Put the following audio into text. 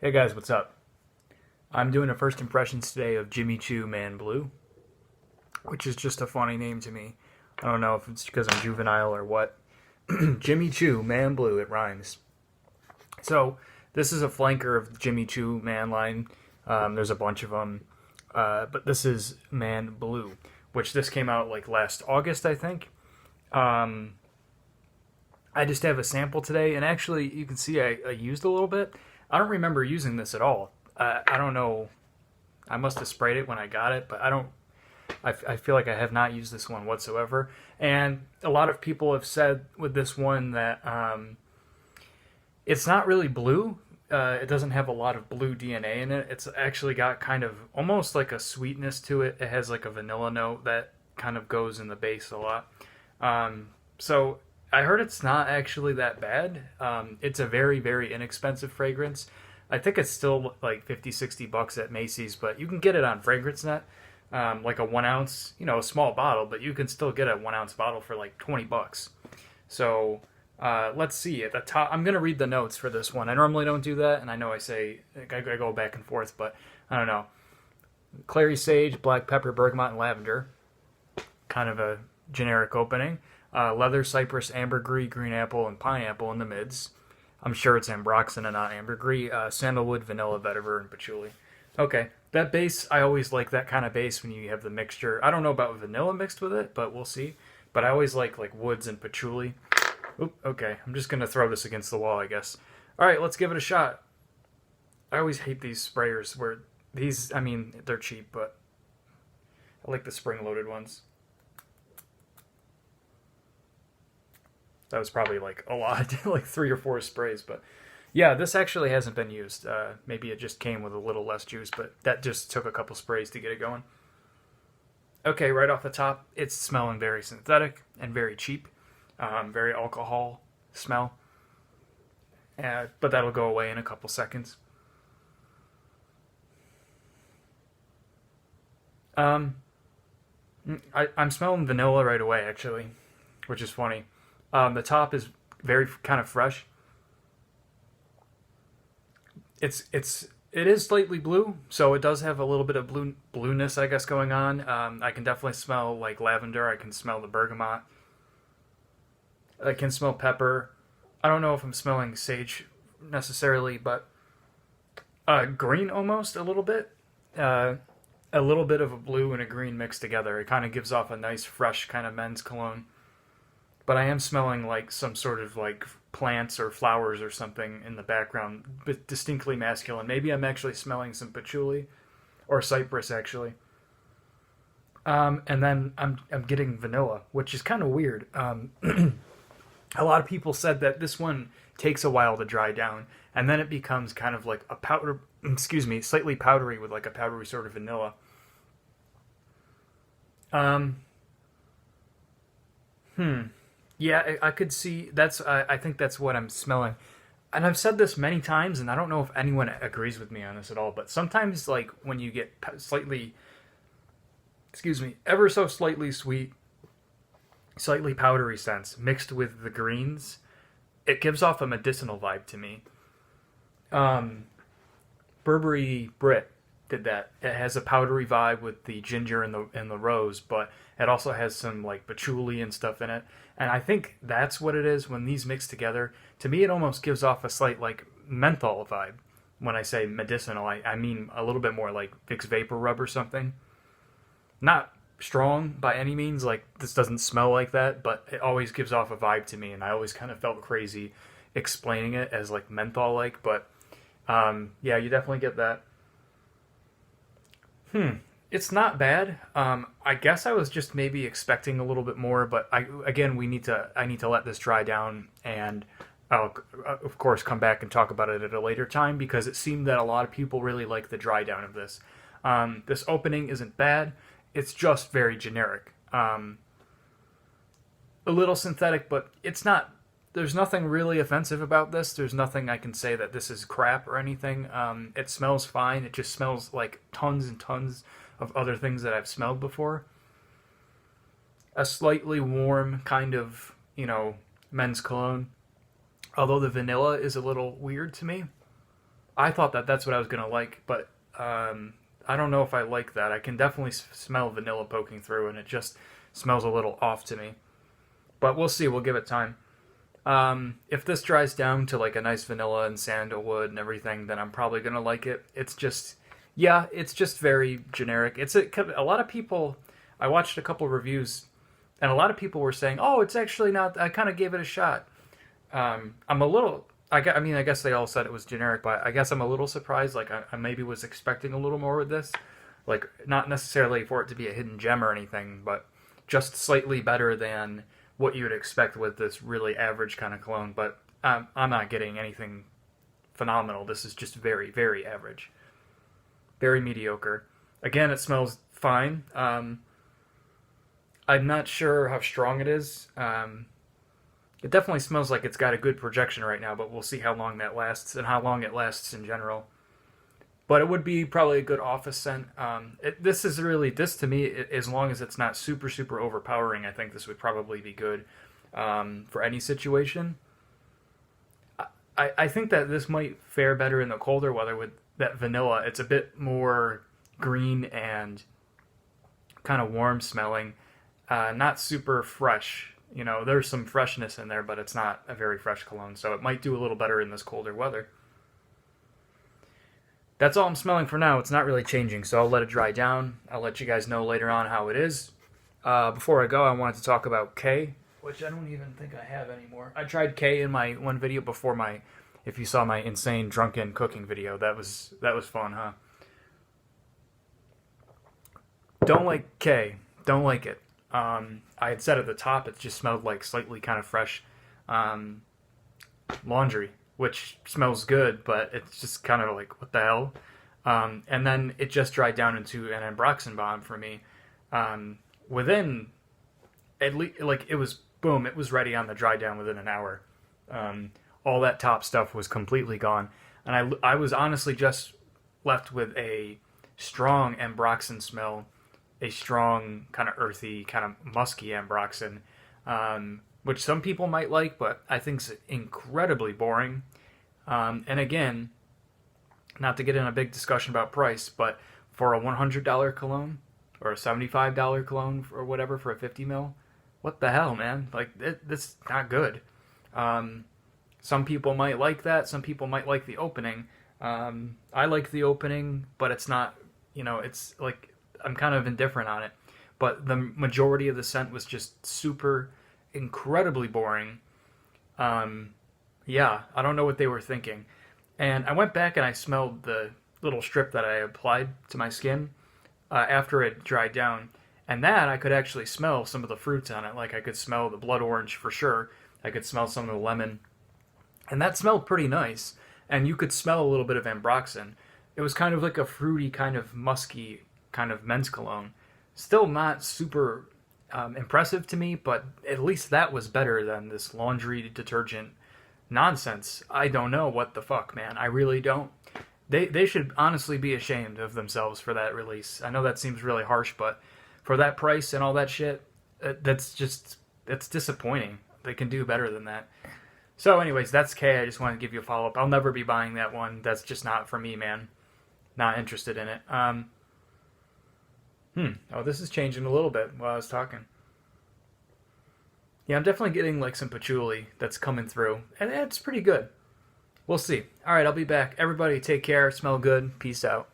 Hey guys, what's up? I'm doing a first impressions today of Jimmy Choo Man Blue, which is just a funny name to me. I don't know if it's because I'm juvenile or what. Jimmy Choo Man Blue, it rhymes. So, this is a flanker of the Jimmy Choo Man line. There's a bunch of them, but this is Man Blue, which this came out like last August, I think. Um, I just have a sample today, and actually, you can see I used a little bit. I don't remember using this at all. I don't know. I must have sprayed it when I got it, but I don't. I feel like I have not used this one whatsoever. And a lot of people have said with this one that it's not really blue. It doesn't have a lot of blue DNA in it. It's actually got kind of almost like a sweetness to it. It has like a vanilla note that kind of goes in the base a lot. So I heard it's not actually that bad. It's a very, very inexpensive fragrance. I think it's still like 50, $60 at Macy's, but you can get it on FragranceNet, like a 1 ounce, a small bottle, but you can still get a 1 ounce bottle for like $20. So let's see. At the top, I'm going to read the notes for this one. I normally don't do that, and I know I go back and forth, but I don't know. Clary sage, black pepper, bergamot, and lavender. Kind of a generic opening. Leather, cypress, ambergris, green apple, and pineapple in the mids. I'm sure it's ambroxan and not ambergris. Sandalwood, vanilla, vetiver, and patchouli. Okay, that base, I always like that kind of base when you have the mixture. I don't know about vanilla mixed with it, but we'll see. But I always like woods and patchouli. Oop, okay, I'm just going to throw this against the wall, I guess. All right, let's give it a shot. I always hate these sprayers where these, I mean, they're cheap, but I like the spring-loaded ones. That was probably like a lot, like 3 or 4 sprays. But yeah, this actually hasn't been used. Maybe it just came with a little less juice, but that just took a couple sprays to get it going. Okay, right off the top, it's smelling very synthetic and very cheap. Very alcohol smell. But that'll go away in a couple seconds. Um, I'm smelling vanilla right away, actually, which is funny. The top is very kind of fresh. It is slightly blue, so it does have a little bit of blueness, I guess, going on. I can definitely smell like lavender. I can smell the bergamot. I can smell pepper. I don't know if I'm smelling sage necessarily, but green almost a little bit. Uh, a little bit of a blue and a green mixed together. It kind of gives off a nice, fresh kind of men's cologne. But I am smelling like some sort of like plants or flowers or something in the background, but distinctly masculine. Maybe I'm actually smelling some patchouli or cypress actually. And then I'm getting vanilla, which is kind of weird. A lot of people said that this one takes a while to dry down, and then it becomes kind of like a powder. Excuse me, slightly powdery with like a powdery sort of vanilla. Um, hmm. Yeah, I could see that's. I think that's what I'm smelling, and I've said this many times, and I don't know if anyone agrees with me on this at all. But sometimes, like when you get slightly, excuse me, ever so slightly sweet, slightly powdery scents mixed with the greens, it gives off a medicinal vibe to me. Um, Burberry Brit did that. It has a powdery vibe with the ginger and the rose, but it also has some like patchouli and stuff in it. And I think that's what it is when these mix together. To me, it almost gives off a slight like menthol vibe. When I say medicinal, I mean a little bit more like Vicks Vapor Rub or something. Not strong by any means. Like this doesn't smell like that, but it always gives off a vibe to me, and I always kind of felt crazy explaining it as like menthol like. But yeah, you definitely get that. It's not bad. I guess I was just maybe expecting a little bit more, but I need to let this dry down, and I'll of course come back and talk about it at a later time because it seemed that a lot of people really like the dry down of this. This opening isn't bad. It's just very generic. A little synthetic, but it's not. There's nothing really offensive about this. There's nothing I can say that this is crap or anything. It smells fine. It just smells like tons and tons of other things that I've smelled before. A slightly warm kind of, men's cologne. Although the vanilla is a little weird to me. I thought that that's what I was gonna like, but I don't know if I like that. I can definitely smell vanilla poking through, and it just smells a little off to me. But we'll see. We'll give it time. If this dries down to like a nice vanilla and sandalwood and everything, then I'm probably gonna like it. It's just, yeah, it's just very generic. It's a lot of people. I watched a couple reviews, and a lot of people were saying, "Oh, it's actually not." I kind of gave it a shot. I'm a little. I mean, I guess they all said it was generic, but I guess I'm a little surprised. Like, I maybe was expecting a little more with this. Like, not necessarily for it to be a hidden gem or anything, but just slightly better than what you would expect with this really average kind of cologne. But I'm not getting anything phenomenal. This is just very, very average. Very mediocre. Again, it smells fine. I'm not sure how strong it is. It definitely smells like it's got a good projection right now, but we'll see how long that lasts and how long it lasts in general. But it would be probably a good office scent. This to me, as long as it's not super, super overpowering, I think this would probably be good for any situation. I think that this might fare better in the colder weather with that vanilla. It's a bit more green and kind of warm smelling, not super fresh. You know, there's some freshness in there, but it's not a very fresh cologne, so it might do a little better in this colder weather. That's all I'm smelling for now. It's not really changing, so I'll let it dry down. I'll let you guys know later on how it is. Before I go, I wanted to talk about K, which I don't even think I have anymore. I tried K in my one video before if you saw my insane drunken cooking video. That was fun, huh? Don't like K. Don't like it. I had said at the top it just smelled like slightly kind of fresh laundry, which smells good, but it's just kind of like, what the hell? And then it just dried down into an ambroxan bomb for me. Within, at least, like, it was, boom, it was ready on the dry down within an hour. All that top stuff was completely gone. And I was honestly just left with a strong ambroxan smell, a strong kind of earthy, kind of musky ambroxan, which some people might like, but I think is incredibly boring. And again, not to get in a big discussion about price, but for a $100 cologne or a $75 cologne or whatever for a 50 ml, what the hell, man? Like, this is not good. Some people might like that. Some people might like the opening. I like the opening, but it's not, it's like, I'm kind of indifferent on it. But the majority of the scent was just super, incredibly boring. Yeah, I don't know what they were thinking. And I went back and I smelled the little strip that I applied to my skin after it dried down. And that, I could actually smell some of the fruits on it. Like, I could smell the blood orange for sure. I could smell some of the lemon. And that smelled pretty nice. And you could smell a little bit of ambroxan. It was kind of like a fruity, kind of musky kind of men's cologne. Still not super impressive to me, but at least that was better than this laundry detergent nonsense. I don't know what the fuck, man. I really don't. They should honestly be ashamed of themselves for that release. I know that seems really harsh, but for that price and all that shit, that's disappointing. They can do better than that. So anyways, that's K. I just wanted to give you a follow-up. I'll never be buying that one. That's just not for me, man. Not interested in it. Oh, this is changing a little bit while I was talking. Yeah, I'm definitely getting like some patchouli that's coming through, and it's pretty good. We'll see. All right, I'll be back. Everybody take care. Smell good. Peace out.